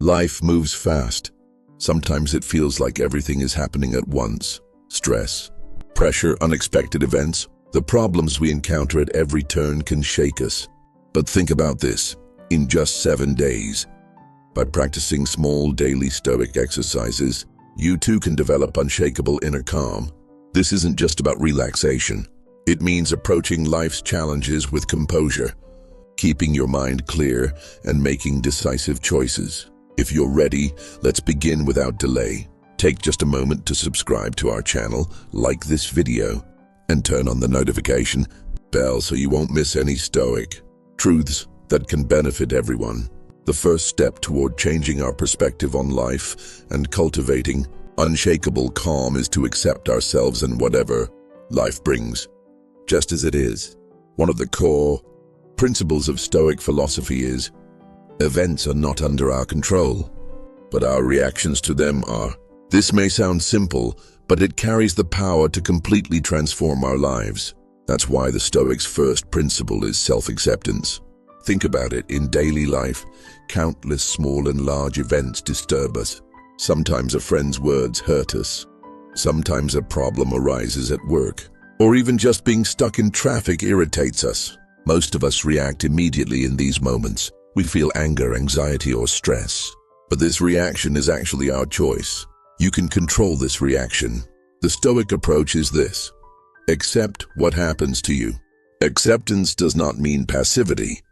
Life moves fast. Sometimes it feels like everything is happening at once. Stress, pressure, unexpected events. The problems we encounter at every turn can shake us. But think about this. In just 7 days, by practicing small daily Stoic exercises, you too can develop unshakable inner calm. This isn't just about relaxation. It means approaching life's challenges with composure, keeping your mind clear and making decisive choices. If you're ready, let's begin without delay. Take just a moment to subscribe to our channel, like this video, and turn on the notification bell so you won't miss any Stoic truths that can benefit everyone. The first step toward changing our perspective on life and cultivating unshakable calm is to accept ourselves and whatever life brings, just as it is. One of the core principles of Stoic philosophy is, events are not under our control, but our reactions to them are. This may sound simple, but it carries the power to completely transform our lives. That's why the Stoics' first principle is self-acceptance. Think about it. In daily life, countless small and large events disturb us. Sometimes a friend's words hurt us. Sometimes a problem arises at work. Or even just being stuck in traffic irritates us. Most of us react immediately in these moments. We feel anger, anxiety, or stress. But this reaction is actually our choice. You can control this reaction. The Stoic approach is this: accept what happens to you. Acceptance does not mean passivity.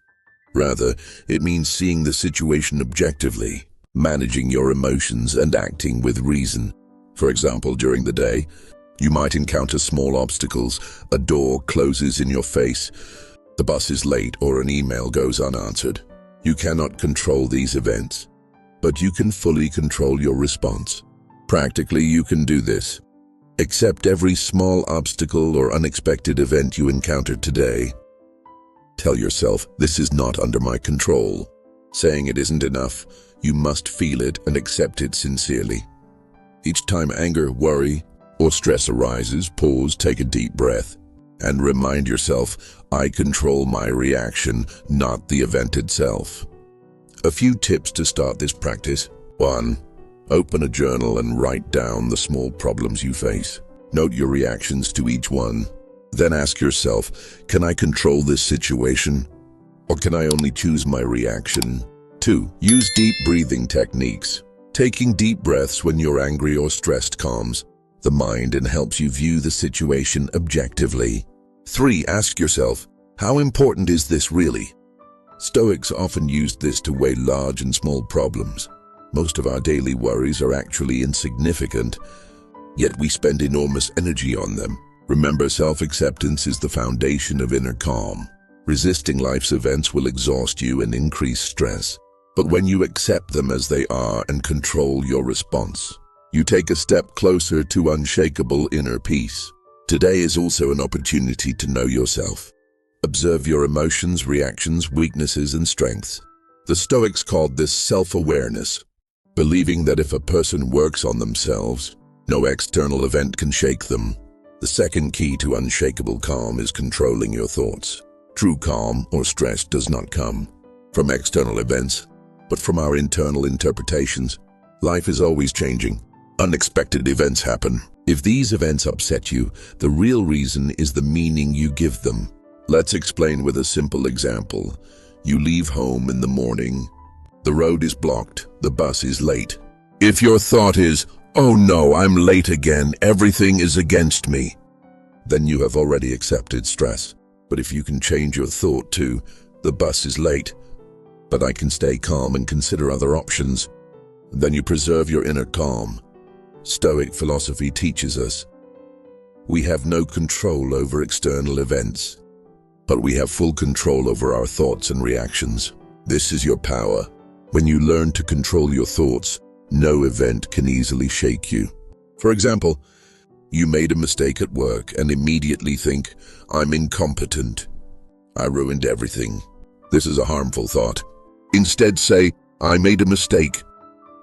Rather, it means seeing the situation objectively, managing your emotions and acting with reason. For example, during the day, you might encounter small obstacles. A door closes in your face, the bus is late, or an email goes unanswered. You cannot control these events, but you can fully control your response. Practically, you can do this. Accept every small obstacle or unexpected event you encounter today. Tell yourself, this is not under my control. Saying it isn't enough. You must feel it and accept it sincerely. Each time anger, worry, or stress arises, pause, take a deep breath, and remind yourself, I control my reaction, not the event itself. A few tips to start this practice. 1. Open a journal and write down the small problems you face. Note your reactions to each one. Then ask yourself, can I control this situation? Or can I only choose my reaction? 2. Use deep breathing techniques. Taking deep breaths when you're angry or stressed calms the mind and helps you view the situation objectively. 3. Ask yourself, how important is this really? Stoics often used this to weigh large and small problems. Most of our daily worries are actually insignificant, yet we spend enormous energy on them. Remember, self-acceptance is the foundation of inner calm. Resisting life's events will exhaust you and increase stress. But when you accept them as they are and control your response, you take a step closer to unshakable inner peace. Today is also an opportunity to know yourself. Observe your emotions, reactions, weaknesses, and strengths. The Stoics called this self-awareness, believing that if a person works on themselves, no external event can shake them. The second key to unshakable calm is controlling your thoughts. True calm or stress does not come from external events, but from our internal interpretations. Life is always changing. Unexpected events happen. If these events upset you, the real reason is the meaning you give them. Let's explain with a simple example. You leave home in the morning. The road is blocked. The bus is late. If your thought is, oh no, I'm late again, everything is against me, then you have already accepted stress. But if you can change your thought to, the bus is late, but I can stay calm and consider other options, then you preserve your inner calm. Stoic philosophy teaches us we have no control over external events, but we have full control over our thoughts and reactions. This is your power. When you learn to control your thoughts, no event can easily shake you. For example, you made a mistake at work and immediately think, I'm incompetent. I ruined everything. This is a harmful thought. Instead say, I made a mistake,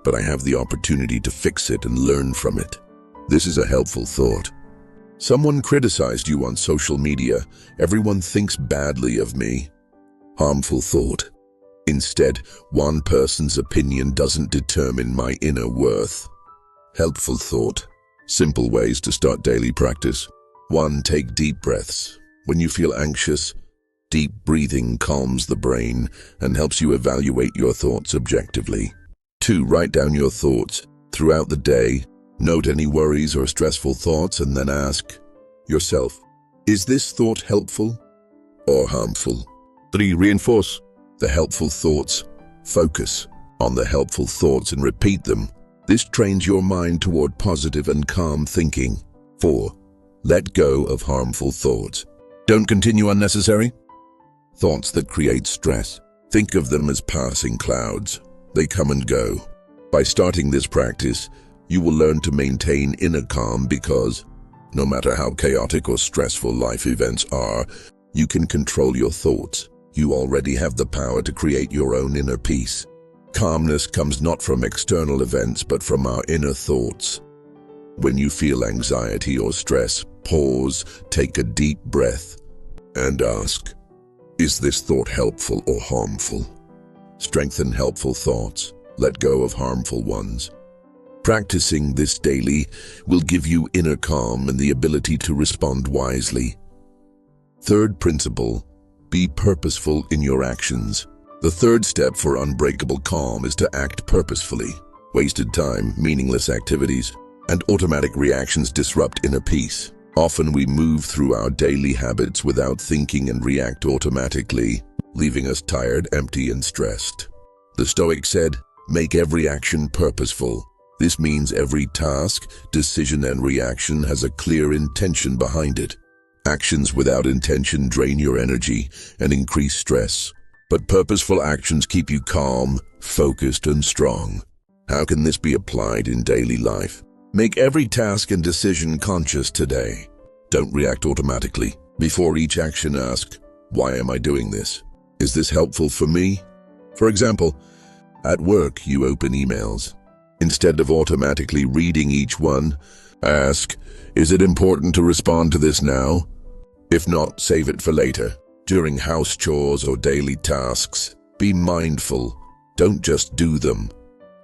but I have the opportunity to fix it and learn from it. This is a helpful thought. Someone criticized you on social media. Everyone thinks badly of me. Harmful thought. Instead, one person's opinion doesn't determine my inner worth. Helpful thought. Simple ways to start daily practice. 1. Take deep breaths. When you feel anxious, deep breathing calms the brain and helps you evaluate your thoughts objectively. 2. Write down your thoughts throughout the day. Note any worries or stressful thoughts and then ask yourself, is this thought helpful or harmful? 3. Reinforce the helpful thoughts. Focus on the helpful thoughts and repeat them. This trains your mind toward positive and calm thinking. 4. Let go of harmful thoughts. Don't continue unnecessary thoughts that create stress. Think of them as passing clouds. They come and go. By starting this practice, you will learn to maintain inner calm because, no matter how chaotic or stressful life events are, you can control your thoughts. You already have the power to create your own inner peace. Calmness comes not from external events, but from our inner thoughts. When you feel anxiety or stress, pause, take a deep breath, and ask, is this thought helpful or harmful? Strengthen helpful thoughts. Let go of harmful ones. Practicing this daily will give you inner calm and the ability to respond wisely. Third principle, be purposeful in your actions. The third step for unbreakable calm is to act purposefully. Wasted time, meaningless activities, and automatic reactions disrupt inner peace. Often we move through our daily habits without thinking and react automatically, leaving us tired, empty, and stressed. The Stoics said, make every action purposeful. This means every task, decision, and reaction has a clear intention behind it. Actions without intention drain your energy and increase stress, but purposeful actions keep you calm, focused, and strong. How can this be applied in daily life? Make every task and decision conscious today. Don't react automatically. Before each action, ask, why am I doing this? Is this helpful for me? For example, at work, you open emails. Instead of automatically reading each one, ask, is it important to respond to this now? If not, save it for later. During house chores or daily tasks, be mindful. Don't just do them.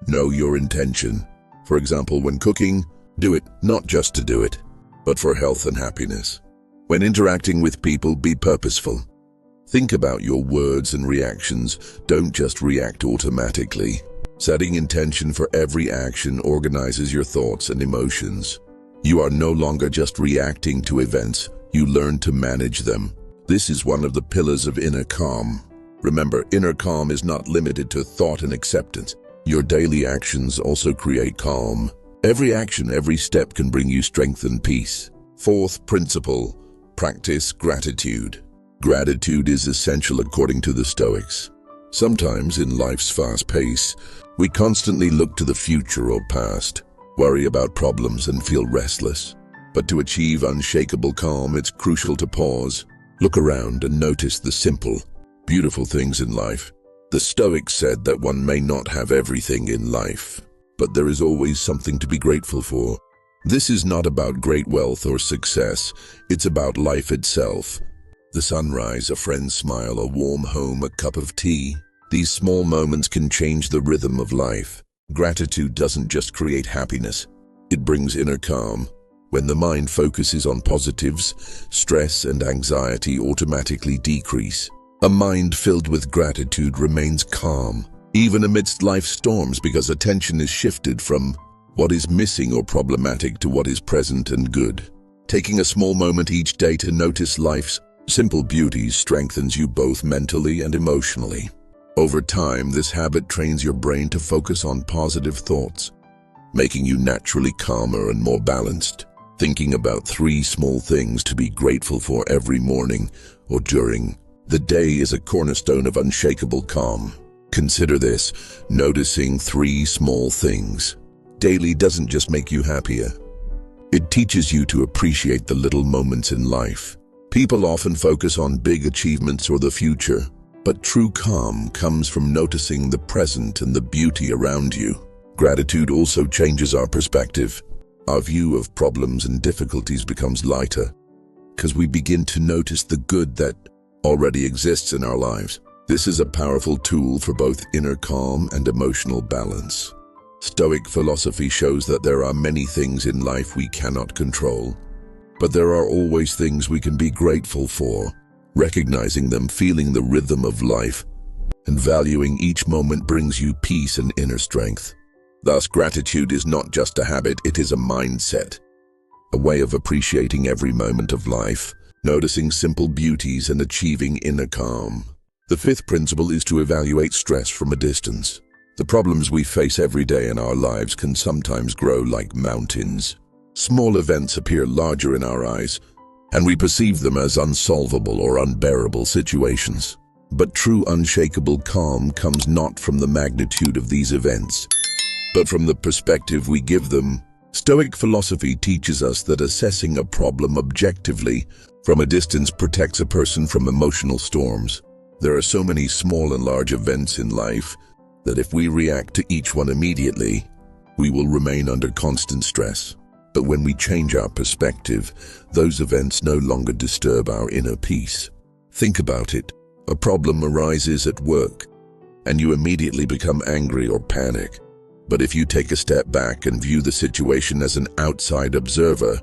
Know your intention. For example, when cooking, do it not just to do it, but for health and happiness. When interacting with people, be purposeful. Think about your words and reactions. Don't just react automatically. Setting intention for every action organizes your thoughts and emotions. You are no longer just reacting to events. You learn to manage them. This is one of the pillars of inner calm. Remember, inner calm is not limited to thought and acceptance. Your daily actions also create calm. Every action, every step can bring you strength and peace. Fourth principle, practice gratitude. Gratitude is essential according to the Stoics. Sometimes in life's fast pace, we constantly look to the future or past, worry about problems and feel restless. But to achieve unshakable calm, it's crucial to pause, look around and notice the simple, beautiful things in life. The Stoics said that one may not have everything in life, but there is always something to be grateful for. This is not about great wealth or success, it's about life itself. The sunrise, a friend's smile, a warm home, a cup of tea. These small moments can change the rhythm of life. Gratitude doesn't just create happiness, it brings inner calm. When the mind focuses on positives, stress and anxiety automatically decrease. A mind filled with gratitude remains calm, even amidst life's storms, because attention is shifted from what is missing or problematic to what is present and good. Taking a small moment each day to notice life's simple beauties strengthens you both mentally and emotionally. Over time, this habit trains your brain to focus on positive thoughts, making you naturally calmer and more balanced. Thinking about 3 small things to be grateful for every morning or during the day is a cornerstone of unshakable calm. Consider this, noticing 3 small things daily doesn't just make you happier. It teaches you to appreciate the little moments in life. People often focus on big achievements or the future, but true calm comes from noticing the present and the beauty around you. Gratitude also changes our perspective. Our view of problems and difficulties becomes lighter because we begin to notice the good that already exists in our lives. This is a powerful tool for both inner calm and emotional balance. Stoic philosophy shows that there are many things in life we cannot control, but there are always things we can be grateful for. Recognizing them, feeling the rhythm of life, and valuing each moment brings you peace and inner strength. Thus, gratitude is not just a habit, it is a mindset, a way of appreciating every moment of life, noticing simple beauties and achieving inner calm. The fifth principle is to evaluate stress from a distance. The problems we face every day in our lives can sometimes grow like mountains. Small events appear larger in our eyes, and we perceive them as unsolvable or unbearable situations. But true unshakable calm comes not from the magnitude of these events, but from the perspective we give them. Stoic philosophy teaches us that assessing a problem objectively from a distance protects a person from emotional storms. There are so many small and large events in life that if we react to each one immediately, we will remain under constant stress. But when we change our perspective, those events no longer disturb our inner peace. Think about it. A problem arises at work, and you immediately become angry or panic. But if you take a step back and view the situation as an outside observer,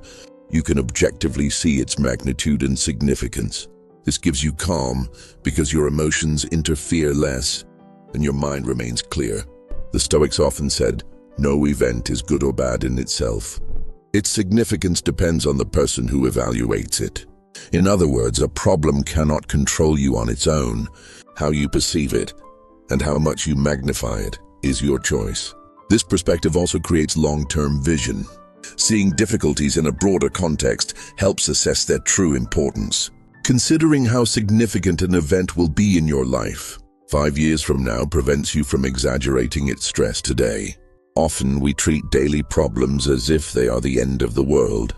you can objectively see its magnitude and significance. This gives you calm because your emotions interfere less and your mind remains clear. The Stoics often said, no event is good or bad in itself. Its significance depends on the person who evaluates it. In other words, a problem cannot control you on its own. How you perceive it and how much you magnify it is your choice. This perspective also creates long-term vision. Seeing difficulties in a broader context helps assess their true importance. Considering how significant an event will be in your life 5 years from now prevents you from exaggerating its stress today. Often we treat daily problems as if they are the end of the world,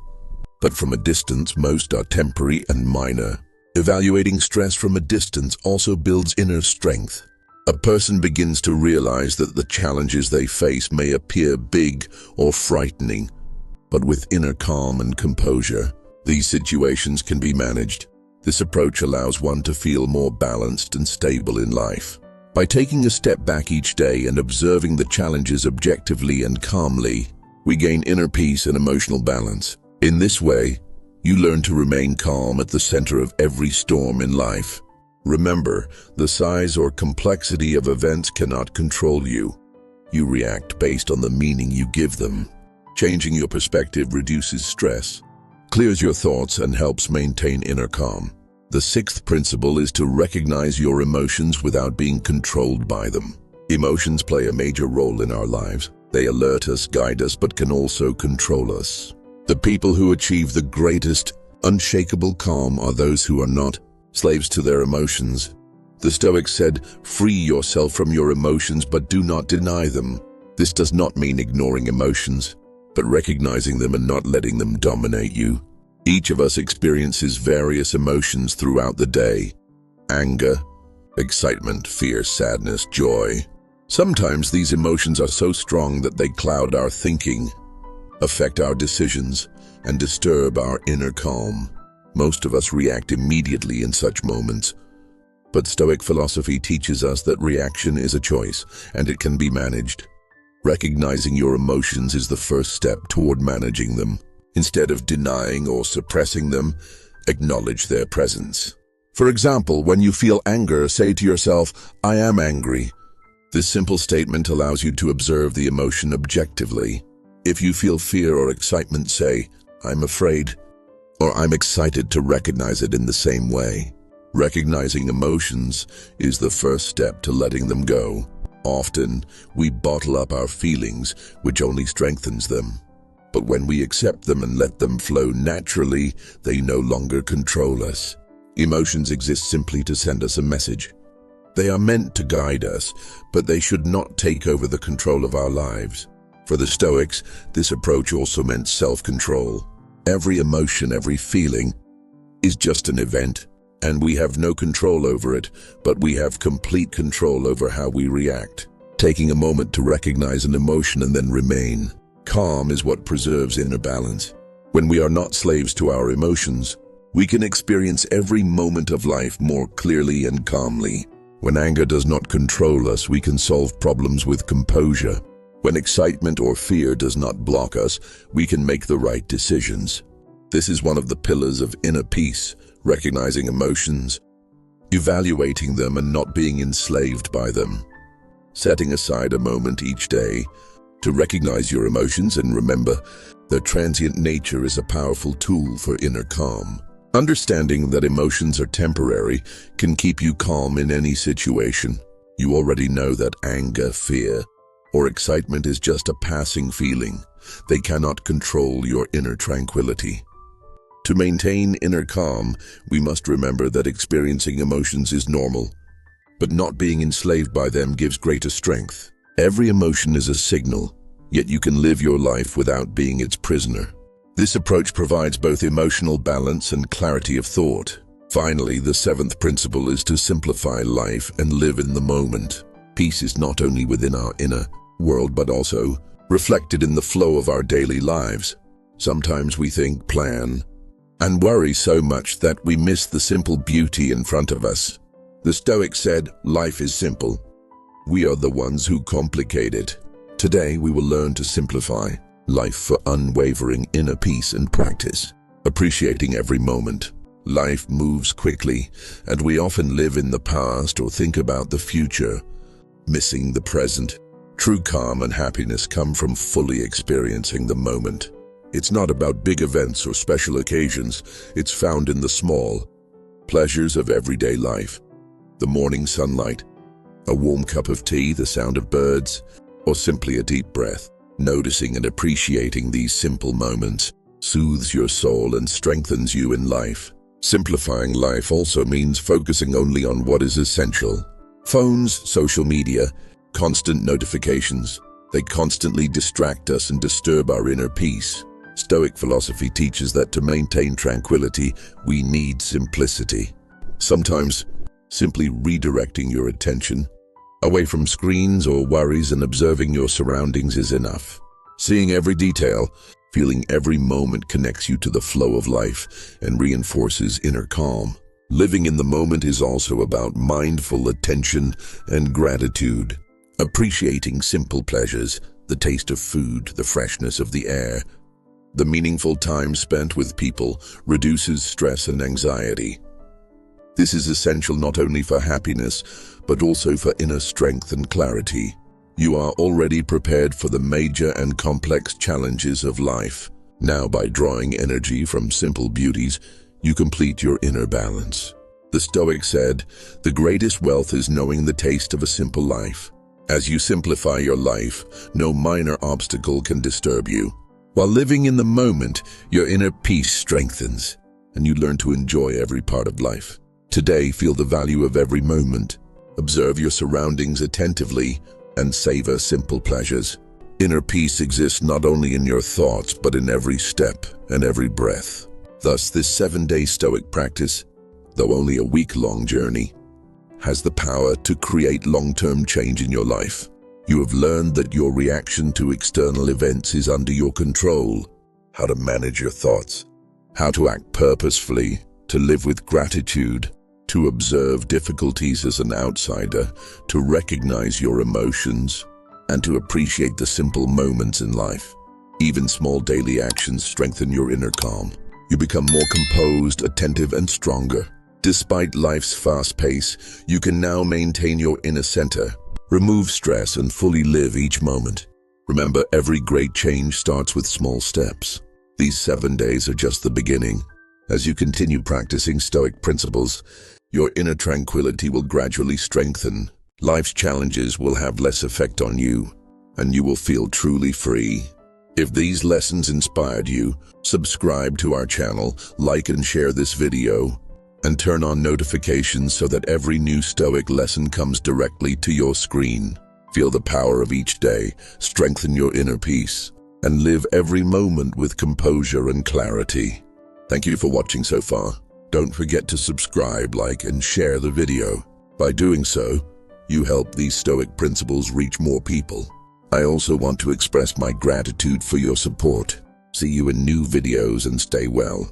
but from a distance most are temporary and minor. Evaluating stress from a distance also builds inner strength. A person begins to realize that the challenges they face may appear big or frightening, but with inner calm and composure, these situations can be managed. This approach allows one to feel more balanced and stable in life. By taking a step back each day and observing the challenges objectively and calmly, we gain inner peace and emotional balance. In this way, you learn to remain calm at the center of every storm in life. Remember, the size or complexity of events cannot control you. You react based on the meaning you give them. Changing your perspective reduces stress, clears your thoughts, and helps maintain inner calm. The sixth principle is to recognize your emotions without being controlled by them. Emotions play a major role in our lives. They alert us, guide us, but can also control us. The people who achieve the greatest, unshakable calm are those who are not slaves to their emotions. The Stoics said, free yourself from your emotions, but do not deny them. This does not mean ignoring emotions, but recognizing them and not letting them dominate you. Each of us experiences various emotions throughout the day. Anger, excitement, fear, sadness, joy. Sometimes these emotions are so strong that they cloud our thinking, affect our decisions, and disturb our inner calm. Most of us react immediately in such moments, but Stoic philosophy teaches us that reaction is a choice, and it can be managed. Recognizing your emotions is the first step toward managing them. Instead of denying or suppressing them, acknowledge their presence. For example, when you feel anger, say to yourself, I am angry. This simple statement allows you to observe the emotion objectively. If you feel fear or excitement, say, I'm afraid, or I'm excited, to recognize it in the same way. Recognizing emotions is the first step to letting them go. Often, we bottle up our feelings, which only strengthens them. But when we accept them and let them flow naturally, they no longer control us. Emotions exist simply to send us a message. They are meant to guide us, but they should not take over the control of our lives. For the Stoics, this approach also meant self-control. Every emotion, every feeling is just an event, and we have no control over it, but we have complete control over how we react. Taking a moment to recognize an emotion and then remain calm is what preserves inner balance. When we are not slaves to our emotions, we can experience every moment of life more clearly and calmly. When anger does not control us, we can solve problems with composure. When excitement or fear does not block us, we can make the right decisions. This is one of the pillars of inner peace, recognizing emotions, evaluating them and not being enslaved by them. Setting aside a moment each day to recognize your emotions and remember their transient nature is a powerful tool for inner calm. Understanding that emotions are temporary can keep you calm in any situation. You already know that anger, fear, or excitement is just a passing feeling. They cannot control your inner tranquility. To maintain inner calm, we must remember that experiencing emotions is normal, but not being enslaved by them gives greater strength. Every emotion is a signal, yet you can live your life without being its prisoner. This approach provides both emotional balance and clarity of thought. Finally, the seventh principle is to simplify life and live in the moment. Peace is not only within our inner world, but also reflected in the flow of our daily lives. Sometimes we think, plan, and worry so much that we miss the simple beauty in front of us. The Stoics said, life is simple. We are the ones who complicate it. Today, we will learn to simplify life for unwavering inner peace and practice, appreciating every moment. Life moves quickly, and we often live in the past or think about the future, missing the present. True calm and happiness come from fully experiencing the moment. It's not about big events or special occasions. It's found in the small pleasures of everyday life. The morning sunlight, a warm cup of tea, the sound of birds, or simply a deep breath. Noticing and appreciating these simple moments soothes your soul and strengthens you in life. Simplifying life also means focusing only on what is essential. Phones, social media, constant notifications, they constantly distract us and disturb our inner peace. Stoic philosophy teaches that to maintain tranquility, we need simplicity. Sometimes, simply redirecting your attention away from screens or worries and observing your surroundings is enough. Seeing every detail, feeling every moment connects you to the flow of life and reinforces inner calm. Living in the moment is also about mindful attention and gratitude. Appreciating simple pleasures, the taste of food, the freshness of the air, the meaningful time spent with people reduces stress and anxiety. This is essential not only for happiness, but also for inner strength and clarity. You are already prepared for the major and complex challenges of life. Now, by drawing energy from simple beauties, you complete your inner balance. The Stoics said, the greatest wealth is knowing the taste of a simple life. As you simplify your life, no minor obstacle can disturb you. While living in the moment, your inner peace strengthens, and you learn to enjoy every part of life. Today, feel the value of every moment. Observe your surroundings attentively and savor simple pleasures. Inner peace exists not only in your thoughts, but in every step and every breath. Thus, this 7-day Stoic practice, though only a week-long journey, has the power to create long-term change in your life. You have learned that your reaction to external events is under your control, how to manage your thoughts, how to act purposefully, to live with gratitude, to observe difficulties as an outsider, to recognize your emotions, and to appreciate the simple moments in life. Even small daily actions strengthen your inner calm. You become more composed, attentive, and stronger. Despite life's fast pace, you can now maintain your inner center, remove stress, and fully live each moment. Remember, every great change starts with small steps. These 7 days are just the beginning. As you continue practicing Stoic principles, your inner tranquility will gradually strengthen. Life's challenges will have less effect on you, and you will feel truly free. If these lessons inspired you, subscribe to our channel, like and share this video, and turn on notifications so that every new Stoic lesson comes directly to your screen. Feel the power of each day, strengthen your inner peace, and live every moment with composure and clarity. Thank you for watching so far. Don't forget to subscribe, like, and share the video. By doing so, you help these Stoic principles reach more people. I also want to express my gratitude for your support. See you in new videos and stay well.